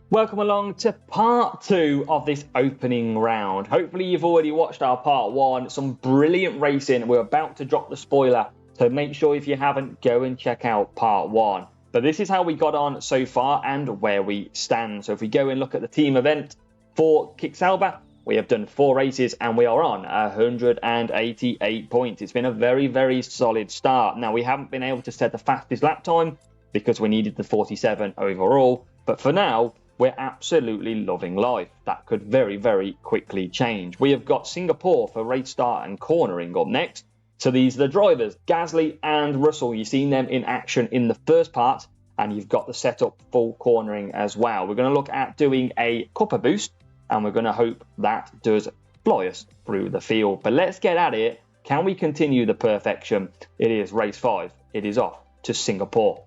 Welcome along to part 2 of this opening round. Hopefully you've already watched our part 1, some brilliant racing. We're about to drop the spoiler, so make sure if you haven't, go and check out part 1. But this is how we got on so far and where we stand. So if we go and look at the team event for Kick Sauber, we have done 4 races and we are on 188 points. It's been a very, very solid start. Now we haven't been able to set the fastest lap time because we needed the 47 overall, but for now, we're absolutely loving life. That could very, very quickly change. We have got Singapore for race start and cornering up next. So these are the drivers, Gasly and Russell. You've seen them in action in the first part, and you've got the setup full cornering as well. We're going to look at doing a cuppa boost, and we're going to hope that does fly us through the field. But let's get at it. Can we continue the perfection? It is race 5. It is off to Singapore.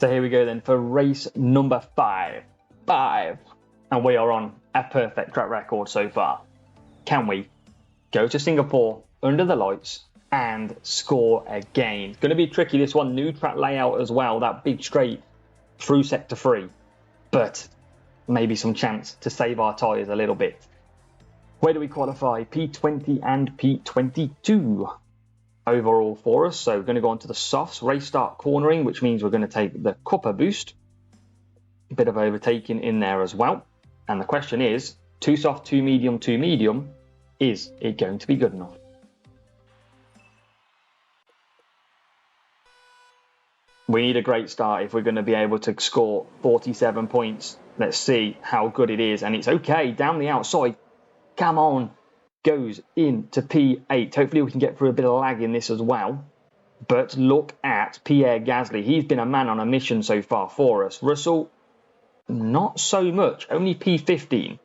So here we go then for race number 5. And we are on a perfect track record so far. Can we go to Singapore under the lights and score again? It's going to be tricky, this one. New track layout as well, that big straight through sector 3, but maybe some chance to save our tyres a little bit. Where do we qualify? P20 and P22 overall for us. So we're going to go on to the softs, race start cornering, which means we're going to take the cuppa boost. A bit of overtaking in there as well. And the question is, 2 soft, 2 medium, 2 medium, is it going to be good enough? We need a great start if we're going to be able to score 47 points. Let's see how good it is. And it's okay, down the outside. Come on. Goes into P8. Hopefully we can get through a bit of lag in this as well. But look at Pierre Gasly. He's been a man on a mission so far for us. Russell, not so much, only P15.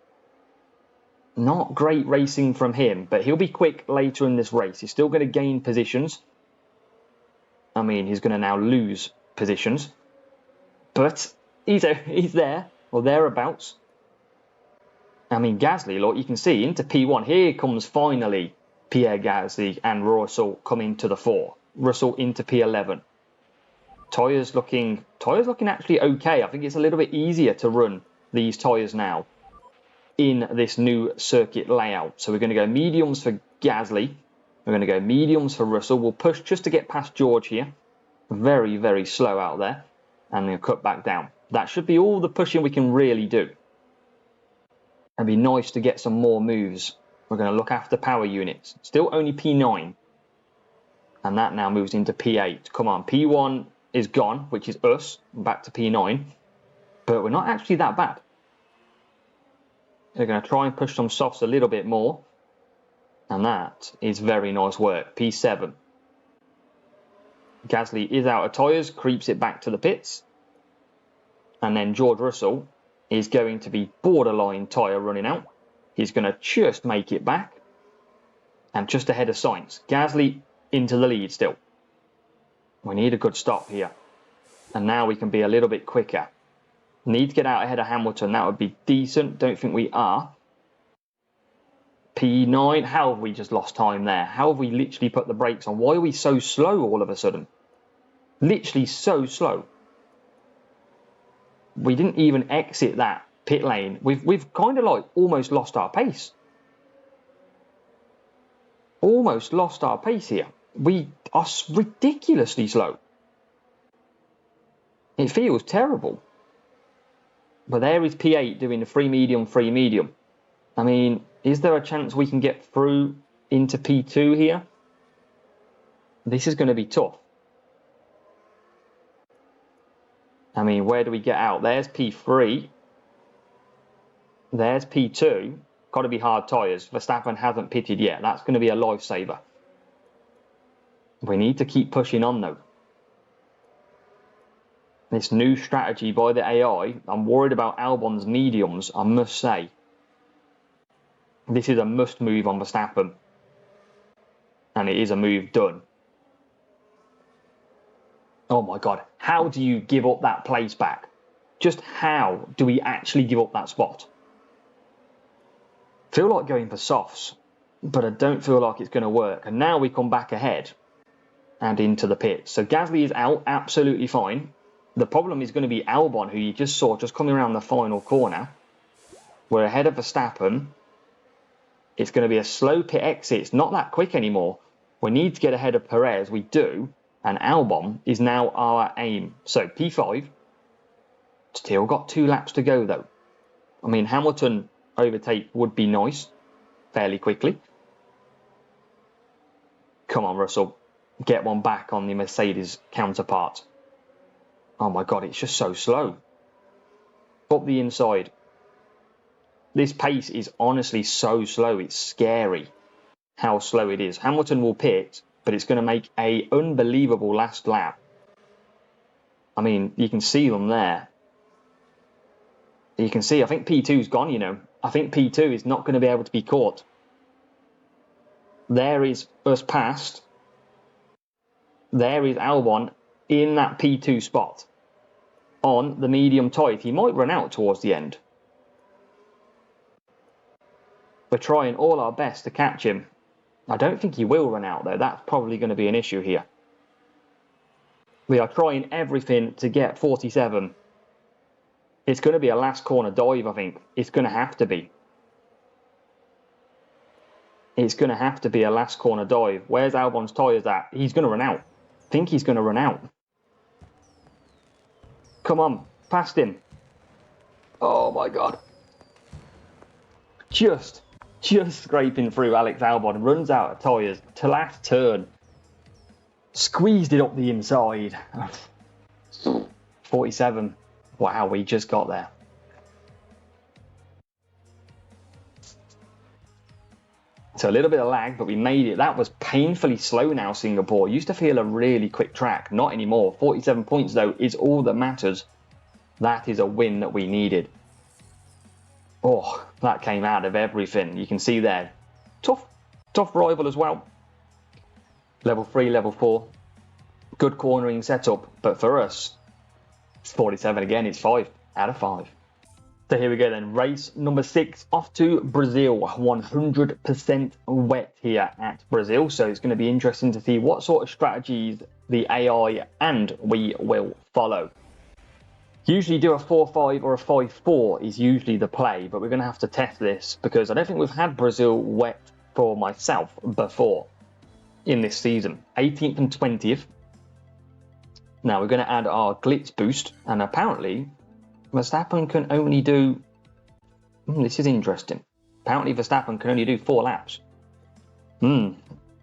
Not great racing from him, but he'll be quick later in this race. He's still going to gain positions. I mean, he's going to now lose positions. But he's there, or thereabouts. I mean, Gasly, look, you can see into P1. Here comes finally Pierre Gasly and Russell coming to the fore. Russell into P11. Tyres looking actually okay. I think it's a little bit easier to run these tyres now in this new circuit layout. So we're going to go mediums for Gasly. We're going to go mediums for Russell. We'll push just to get past George here. Very, very slow out there. And then cut back down. That should be all the pushing we can really do. It'd be nice to get some more moves. We're going to look after power units. Still only P9. And that now moves into P8. Come on, P1 is gone, which is us, back to P9, but we're not actually that bad. They're going to try and push some softs a little bit more, and that is very nice work. P7. Gasly is out of tyres, creeps it back to the pits, and then George Russell is going to be borderline tyre running out. He's going to just make it back, and just ahead of Sainz. Gasly into the lead still. We need a good stop here. And now we can be a little bit quicker. Need to get out ahead of Hamilton. That would be decent. Don't think we are. P9. How have we just lost time there? How have we literally put the brakes on? Why are we so slow all of a sudden? Literally so slow. We didn't even exit that pit lane. We've kind of like almost lost our pace. Almost lost our pace here. We are ridiculously slow. It feels terrible. But there is P8 doing the free medium. I mean, is there a chance we can get through into P2 here? This is going to be tough. I mean, where do we get out? There's P3. There's P2. Got to be hard tyres. Verstappen hasn't pitted yet. That's going to be a lifesaver. We need to keep pushing on though. This new strategy by the AI, I'm worried about Albon's mediums, I must say. This is a must move on Verstappen. And it is a move done. Oh my God, how do you give up that place back? Just how do we actually give up that spot? Feel like going for softs, but I don't feel like it's going to work. And now we come back ahead. And into the pits. So Gasly is out, absolutely fine. The problem is going to be Albon, who you just saw just coming around the final corner. We're ahead of Verstappen. It's going to be a slow pit exit. It's not that quick anymore. We need to get ahead of Perez. We do. And Albon is now our aim. So P5. Still got 2 laps to go, though. I mean, Hamilton overtake would be nice fairly quickly. Come on, Russell. Get one back on the Mercedes counterpart. Oh my God, it's just so slow. Up the inside. This pace is honestly so slow. It's scary how slow it is. Hamilton will pit, but it's going to make an unbelievable last lap. I mean, you can see them there. You can see, I think P2's gone, you know. I think P2 is not going to be able to be caught. There is us past. There is Albon in that P2 spot on the medium tyre. He might run out towards the end. We're trying all our best to catch him. I don't think he will run out, though. That's probably going to be an issue here. We are trying everything to get 47. It's going to be a last corner dive, I think. It's going to have to be. It's going to have to be a last corner dive. Where's Albon's tyres at? He's going to run out. I think he's going to run out. Come on, past him. Oh my God. Just scraping through Alex Albon. Runs out of tyres to last turn. Squeezed it up the inside. 47. Wow, we just got there. So a little bit of lag, but we made it. That was painfully slow now, Singapore. Used to feel a really quick track. Not anymore. 47 points, though, is all that matters. That is a win that we needed. Oh, that came out of everything. You can see there. Tough rival as well. Level 3, level 4. Good cornering setup. But for us, it's 47 again. It's 5 out of 5. So here we go then. Race number 6 off to Brazil. 100% wet here at Brazil. So it's going to be interesting to see what sort of strategies the AI and we will follow. Usually do a 4-5 or a 5-4 is usually the play, but we're going to have to test this because I don't think we've had Brazil wet for myself before in this season. 18th and 20th. Now we're going to add our glitz boost, and apparently Verstappen can only do... this is interesting. Apparently Verstappen can only do 4 laps.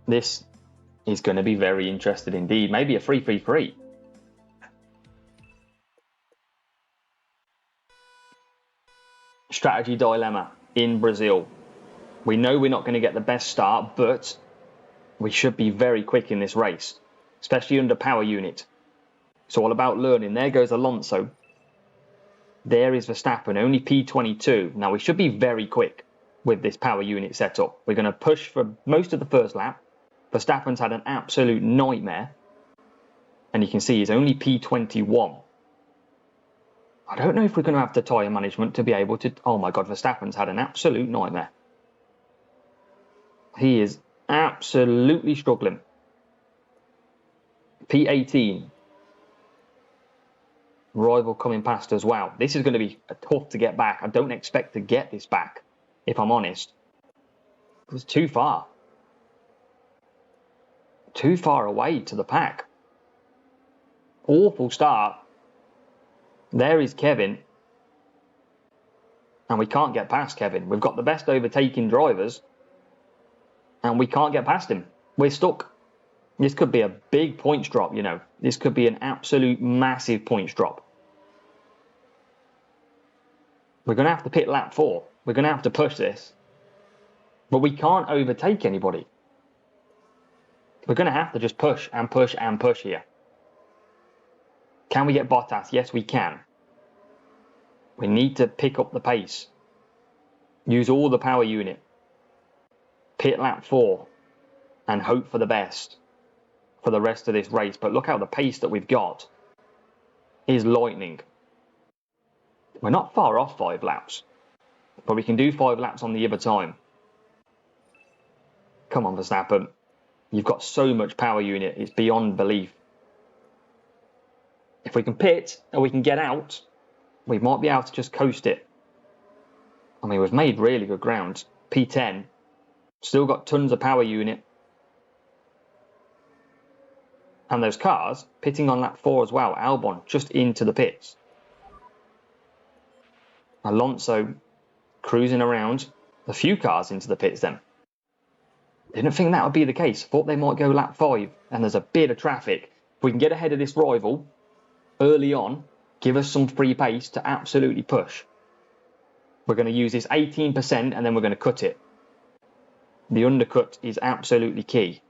This is going to be very interesting indeed. Maybe a 3-3-3. Strategy dilemma in Brazil. We know we're not going to get the best start, but we should be very quick in this race, especially under power unit. It's all about learning. There goes Alonso. There is Verstappen, only P22. Now we should be very quick with this power unit setup. We're going to push for most of the first lap. Verstappen's had an absolute nightmare. And you can see he's only P21. I don't know if we're going to have the tyre management to be able to... oh my God, Verstappen's had an absolute nightmare. He is absolutely struggling. P18. Rival coming past as well. This is going to be tough to get back. I don't expect to get this back, if I'm honest. It's too far. Too far away to the pack. Awful start. There is Kevin. And we can't get past Kevin. We've got the best overtaking drivers. And we can't get past him. We're stuck. This could be a big points drop, you know. This could be an absolute massive points drop. We're going to have to pit lap 4. We're going to have to push this. But we can't overtake anybody. We're going to have to just push and push and push here. Can we get Bottas? Yes, we can. We need to pick up the pace. Use all the power unit. Pit lap 4. And hope for the best for the rest of this race. But look how the pace that we've got is lightning. We're not far off 5 laps. But we can do 5 laps on the other time. Come on, Verstappen. You've got so much power unit. It's beyond belief. If we can pit or we can get out, we might be able to just coast it. I mean, we've made really good ground. P10. Still got tons of power unit. And those cars pitting on lap 4 as well. Albon just into the pits. Alonso cruising around. A few cars into the pits then. Didn't think that would be the case. Thought they might go lap 5. And there's a bit of traffic. If we can get ahead of this rival early on, give us some free pace to absolutely push. We're going to use this 18% and then we're going to cut it. The undercut is absolutely key.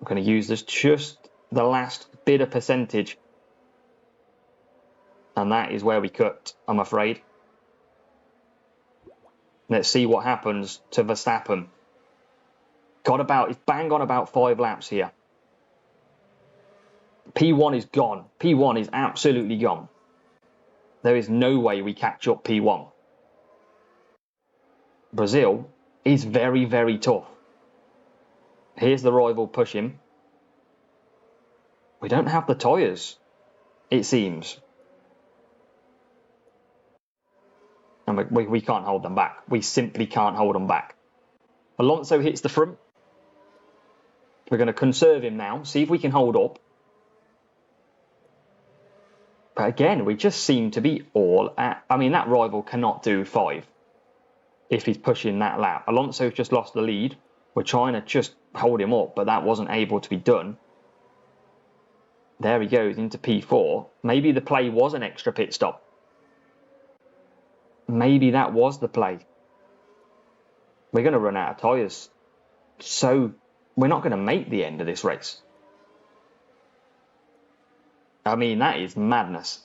We're going to use this just the last bit of percentage. And that is where we cut, I'm afraid. Let's see what happens to Verstappen. It's bang on about 5 laps here. P1 is gone. P1 is absolutely gone. There is no way we catch up P1. Brazil is very, very tough. Here's the rival pushing. We don't have the tyres, it seems. And we can't hold them back. We simply can't hold them back. Alonso hits the front. We're going to conserve him now. See if we can hold up. But again, we just seem to be all at... I mean, that rival cannot do 5 if he's pushing that lap. Alonso's just lost the lead. We're trying to just hold him up, but that wasn't able to be done. There he goes into P4. Maybe the play was an extra pit stop. Maybe that was the play. We're going to run out of tyres. So we're not going to make the end of this race. I mean, that is madness.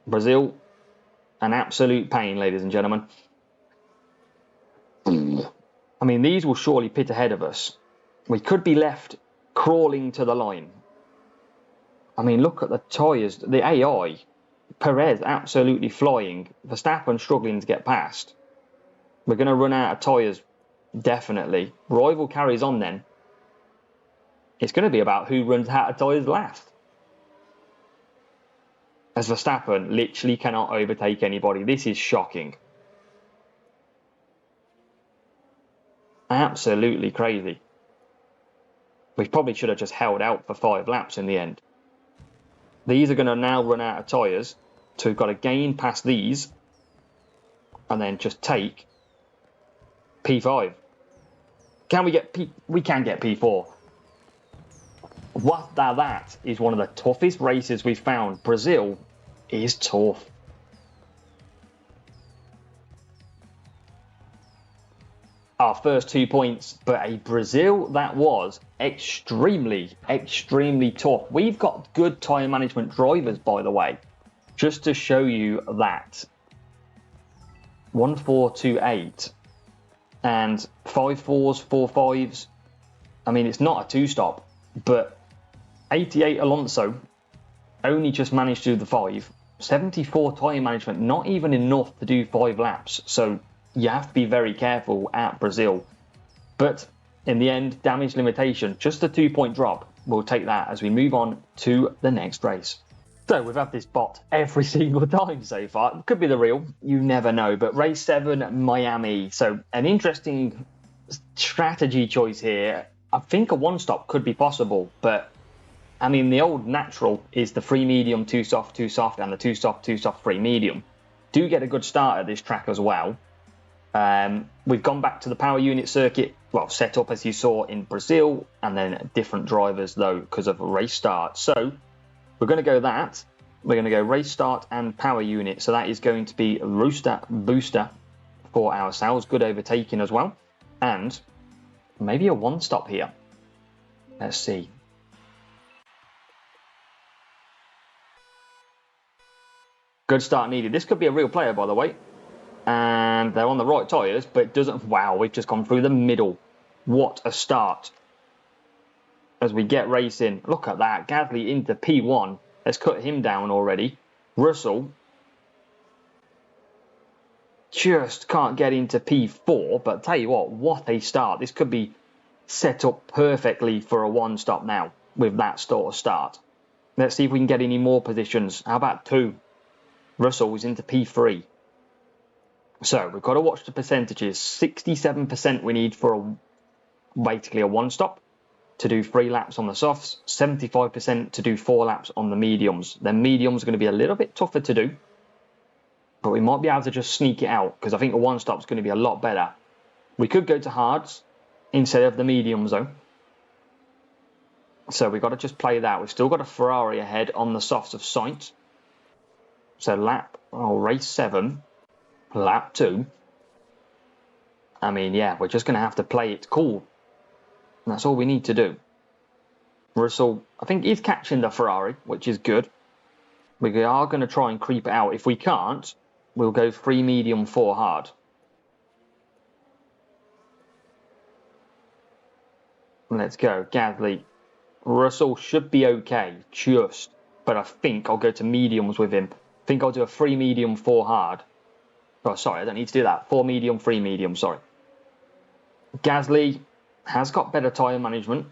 Brazil, an absolute pain, ladies and gentlemen. I mean, these will surely pit ahead of us. We could be left crawling to the line. I mean, look at the tyres. The AI. Perez absolutely flying. Verstappen struggling to get past. We're going to run out of tyres. Definitely. Rival carries on then. It's going to be about who runs out of tyres last. As Verstappen literally cannot overtake anybody. This is shocking. Absolutely crazy. We probably should have just held out for 5 laps in the end. These are going to now run out of tyres. So we've got to gain past these. And then just take P5. Can we get P... We can get P4. Now that is one of the toughest races we've found. Brazil is tough. Our first 2 points, but a Brazil that was extremely, extremely tough. We've got good tyre management drivers, by the way, just to show you that. 1428 and 5 4s, 4 5s. I mean, it's not a 2-stop, but 88 Alonso only just managed to do the 5. 74 tyre management, not even enough to do 5 laps. So you have to be very careful at Brazil. But in the end, damage limitation, just a 2-point drop. We'll take that as we move on to the next race. So we've had this bot every single time so far. It could be the real, you never know. But race 7, Miami. So an interesting strategy choice here. I think a 1-stop could be possible, but I mean, the old natural is the free medium, 2 soft, and the 2 soft, free medium. Do get a good start at this track as well. We've gone back to the power unit circuit, well, set up as you saw in Brazil, and then different drivers though because of race start. So we're going to go that. We're going to go race start and power unit. So that is going to be Rooster Booster for ourselves. Good overtaking as well. And maybe a 1-stop here. Let's see. Good start needed. This could be a real player, by the way. And they're on the right tyres, but it doesn't... Wow, we've just gone through the middle. What a start. As we get racing. Look at that. Gasly into P1. Let's cut him down already. Russell just can't get into P4. But tell you what a start. This could be set up perfectly for a 1-stop now with that sort of start. Let's see if we can get any more positions. How about 2? Russell is into P3. So we've got to watch the percentages. 67% we need for basically a one-stop to do 3 laps on the softs, 75% to do 4 laps on the mediums. Then mediums are going to be a little bit tougher to do, but we might be able to just sneak it out because I think the one-stop is going to be a lot better. We could go to hards instead of the mediums though. So we've got to just play that. We've still got a Ferrari ahead on the softs of sight. So race 7, lap 2. I mean, yeah, we're just going to have to play it cool. And that's all we need to do. Russell, I think, is catching the Ferrari, which is good. We are going to try and creep it out. If we can't, we'll go 3 medium, 4 hard. Let's go. Gasly. Russell should be okay, but I think I'll go to mediums with him. I think I'll do a 3 medium, 4 hard. Oh, sorry, I don't need to do that. 4 medium, 3 medium, sorry. Gasly has got better tyre management.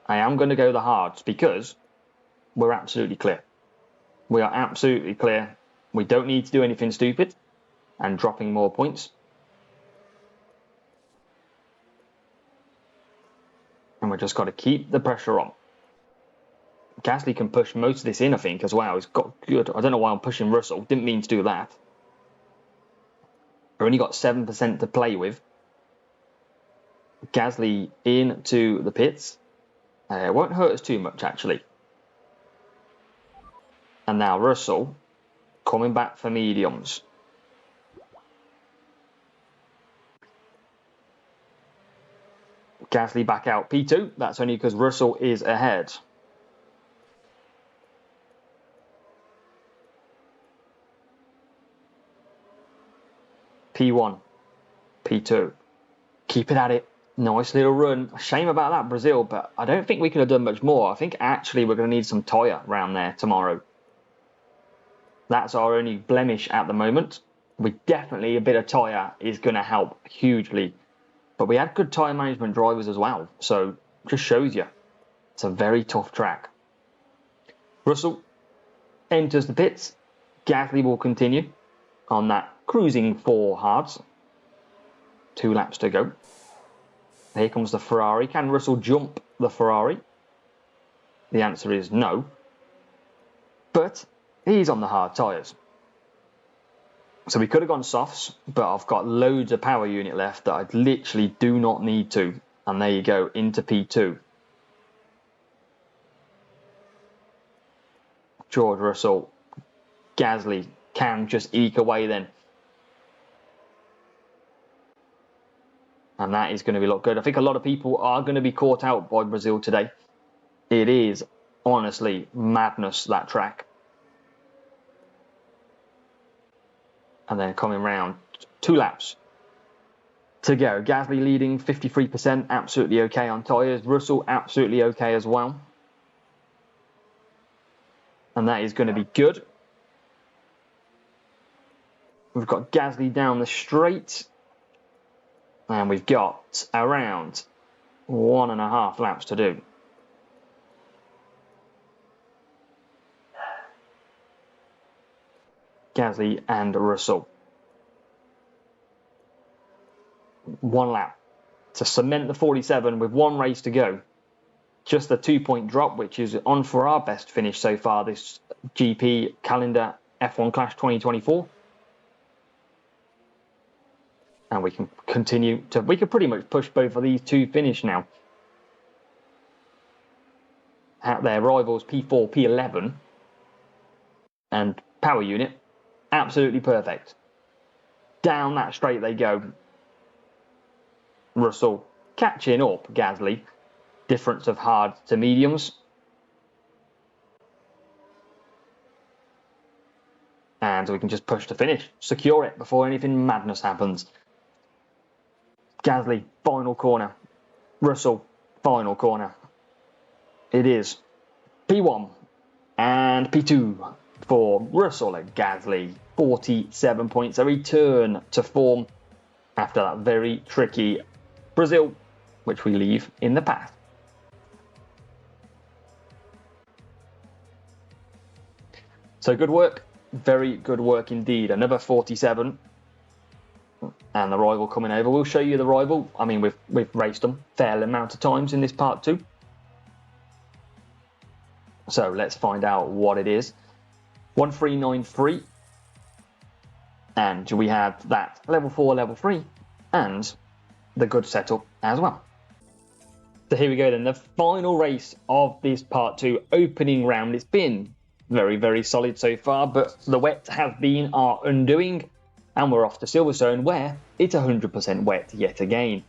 I am going to go the hards because we're absolutely clear. We are absolutely clear. We don't need to do anything stupid and dropping more points. And we've just got to keep the pressure on. Gasly can push most of this in, I think, as well. He's got good. I don't know why I'm pushing Russell. Didn't mean to do that. We've only got 7% to play with. Gasly into the pits. It won't hurt us too much, actually. And now Russell coming back for mediums. Gasly back out P2. That's only because Russell is ahead. P1. P2. Keep it at it. Nice little run. Shame about that, Brazil, but I don't think we could have done much more. I think actually we're going to need some tyre around there tomorrow. That's our only blemish at the moment. A bit of tyre is going to help hugely. But we had good tyre management drivers as well. So just shows you. It's a very tough track. Russell enters the pits. Gasly will continue on that cruising 4 hards. 2 laps to go. Here comes the Ferrari. Can Russell jump the Ferrari? The answer is no. But he's on the hard tyres. So we could have gone softs, but I've got loads of power unit left that I literally do not need to. And there you go, into P2. George Russell, Gasly can just eke away then. And that is going to look good. I think a lot of people are going to be caught out by Brazil today. It is honestly madness, that track. And then coming round, 2 laps to go. Gasly leading 53%, absolutely okay on tyres. Russell absolutely okay as well. And that is going to be good. We've got Gasly down the straight. And we've got around 1.5 laps to do. Gasly and Russell. 1 lap to cement the 47 with 1 race to go. Just a 2-point drop, which is on for our best finish so far this GP calendar F1 Clash 2024. And we can continue to... We could pretty much push both of these to finish now. At their rivals P4, P11. And power unit. Absolutely perfect. Down that straight they go. Russell catching up Gasly. Difference of hard to mediums. And we can just push to finish. Secure it before anything madness happens. Gasly, final corner. Russell, final corner. It is P1 and P2 for Russell and Gasly. 47 points. A return to form after that very tricky Brazil, which we leave in the past. So good work. Very good work indeed. Another 47. And the rival coming over. We'll show you the rival. I mean, we've raced them a fair amount of times in this part 2. So let's find out what it is. 1393. And we have that level 4, level 3, and the good setup as well. So here we go then, the final race of this part 2 opening round. It's been very, very solid so far, but the wet has been our undoing, and we're off to Silverstone where it's 100% wet yet again.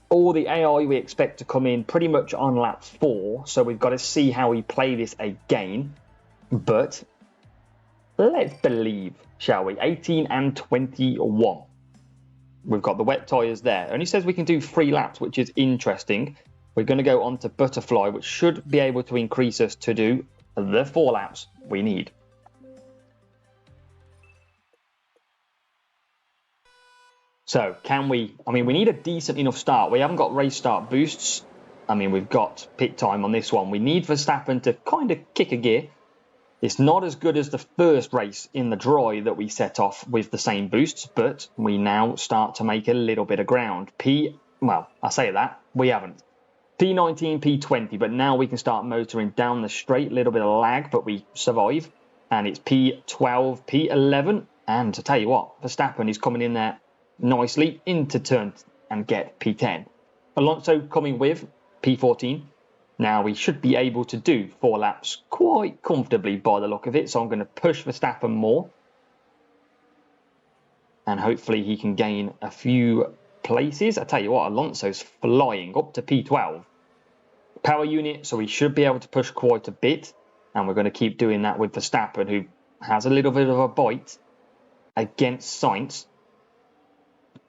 All the AI we expect to come in pretty much on lap 4, so we've got to see how we play this again, but let's believe, shall we? 18 and 21. We've got the wet tyres there. It only says we can do 3 laps, which is interesting. We're going to go on to Butterfly, which should be able to increase us to do the 4 laps we need. So, can we... I mean, we need a decent enough start. We haven't got race start boosts. I mean, we've got pit time on this one. We need Verstappen to kind of kick a gear. It's not as good as the first race in the dry that we set off with the same boosts, but we now start to make a little bit of ground. Well, I say that, we haven't. P19, P20, but now we can start motoring down the straight, a little bit of lag, but we survive. And it's P12, P11, and to tell you what, Verstappen is coming in there nicely into turn and get P10. Alonso coming with P14. Now we should be able to do 4 laps quite comfortably by the look of it. So I'm going to push Verstappen more. And hopefully he can gain a few places. I tell you what, Alonso's flying up to P12. Power unit, so we should be able to push quite a bit. And we're going to keep doing that with Verstappen, who has a little bit of a bite against Sainz.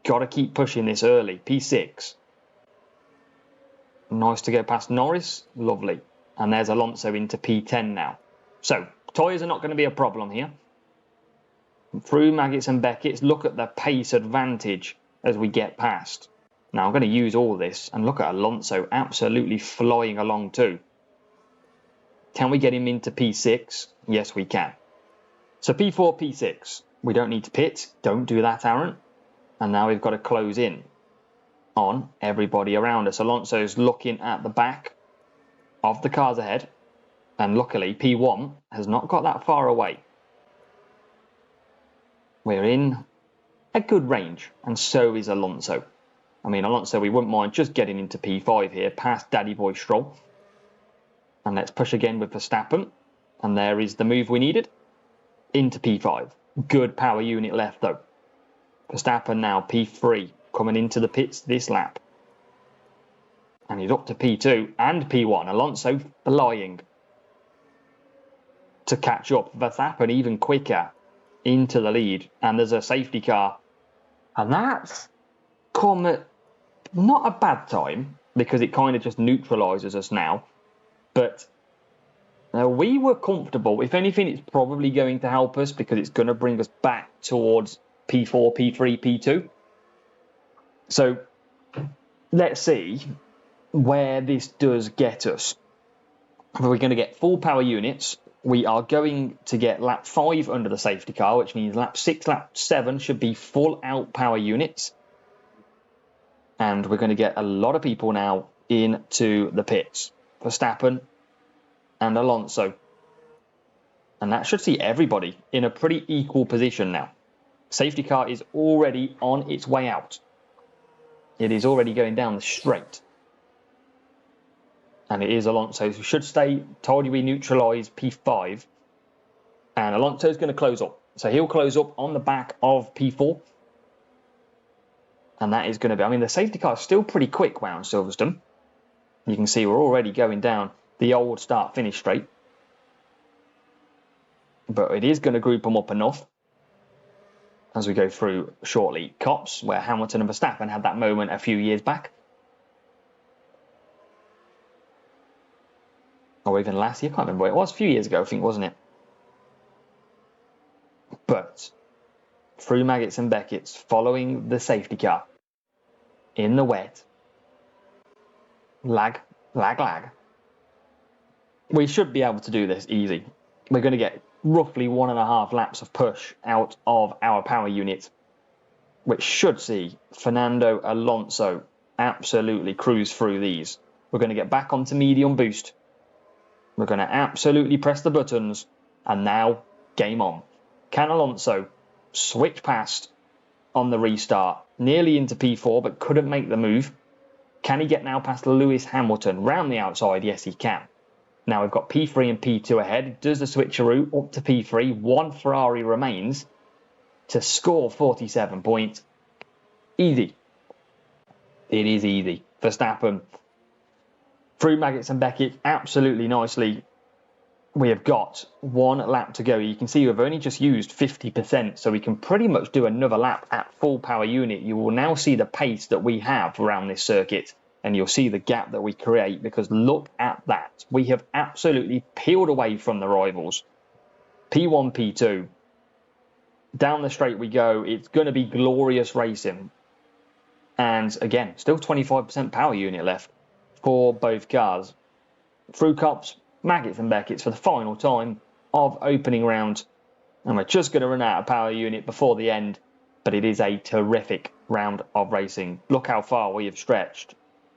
Got to keep pushing this early. P6. Nice to go past Norris. Lovely. And there's Alonso into P10 now. So, tyres are not going to be a problem here. Through Maggots and Beckett's, look at the pace advantage as we get past. Now, I'm going to use all this. And look at Alonso absolutely flying along too. Can we get him into P6? Yes, we can. So, P4, P6. We don't need to pit. Don't do that, Aaron. And now we've got to close in on everybody around us. Alonso's looking at the back of the cars ahead, and luckily P1 has not got that far away. We're in a good range, and so is Alonso. I mean, Alonso, we wouldn't mind just getting into P5 here, past Daddy Boy Stroll. And let's push again with Verstappen, and there is the move we needed, into P5. Good power unit left though. Verstappen now P3. Coming into the pits this lap. And he's up to P2 and P1. Alonso flying to catch up. Verstappen even quicker into the lead. And there's a safety car. And that's come at not a bad time, because it kind of just neutralises us now. But we were comfortable. If anything, it's probably going to help us, because it's going to bring us back towards P4, P3, P2. So, let's see where this does get us. We're going to get full power units. We are going to get lap 5 under the safety car, which means lap 6, lap 7 should be full out power units. And we're going to get a lot of people now into the pits. Verstappen and Alonso. And that should see everybody in a pretty equal position now. Safety car is already on its way out. It is already going down the straight. And it is Alonso who should stay. Told you we neutralise P5. And Alonso's going to close up. So he'll close up on the back of P4. And that is going to be... I mean, the safety car is still pretty quick round Silverstone. You can see we're already going down the old start-finish straight. But it is going to group them up enough as we go through shortly. Cops, where Hamilton and Verstappen had that moment a few years back. Or even last year, I can't remember. It was a few years ago, I think, wasn't it? But through Maggots and Beckett's, following the safety car in the wet. Lag. We should be able to do this easy. We're going to get roughly 1.5 laps of push out of our power unit. which should see Fernando Alonso absolutely cruise through these. We're going to get back onto medium boost. We're going to absolutely press the buttons. And now, game on. Can Alonso switch past on the restart? Nearly into P4, but couldn't make the move. Can he get now past Lewis Hamilton round the outside? Yes, he can. Now we've got P3 and P2 ahead. Does the switcheroo up to P3. One Ferrari remains to score 47 points. Easy. It is easy. Verstappen through Maggots and Beckett absolutely nicely. We have got one lap to go. You can see we've only just used 50%, so we can pretty much do another lap at full power unit. You will now see the pace that we have around this circuit, and you'll see the gap that we create, because look at that. We have absolutely peeled away from the rivals. P1, P2. Down the straight we go. It's going to be glorious racing. And again, still 25% power unit left for both cars. Through Cops, Maggots and Beckett's for the final time of opening round. And we're just going to run out of power unit before the end. But it is a terrific round of racing. Look how far we have stretched.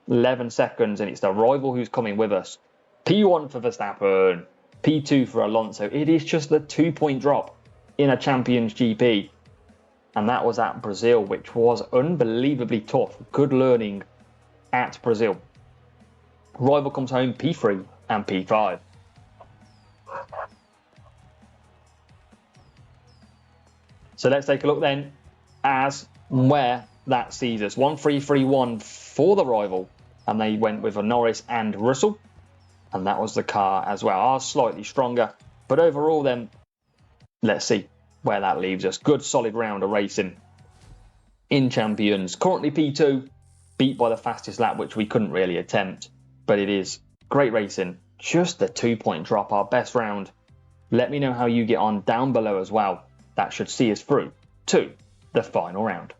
11 seconds, and it's the rival who's coming with us. P1 for Verstappen. P2 for Alonso. It is just the 2-point drop in a Champions GP. And that was at Brazil, which was unbelievably tough. Good learning at Brazil. Rival comes home P3 and P5. So let's take a look then as where that sees us. 1-3-3-1 for the rival. And they went with a Norris and Russell. And that was the car as well. Ours slightly stronger. But overall then, let's see where that leaves us. Good solid round of racing in Champions. Currently P2, beat by the fastest lap, which we couldn't really attempt. But it is great racing. Just the 2-point drop, our best round. Let me know how you get on down below as well. That should see us through to the final round.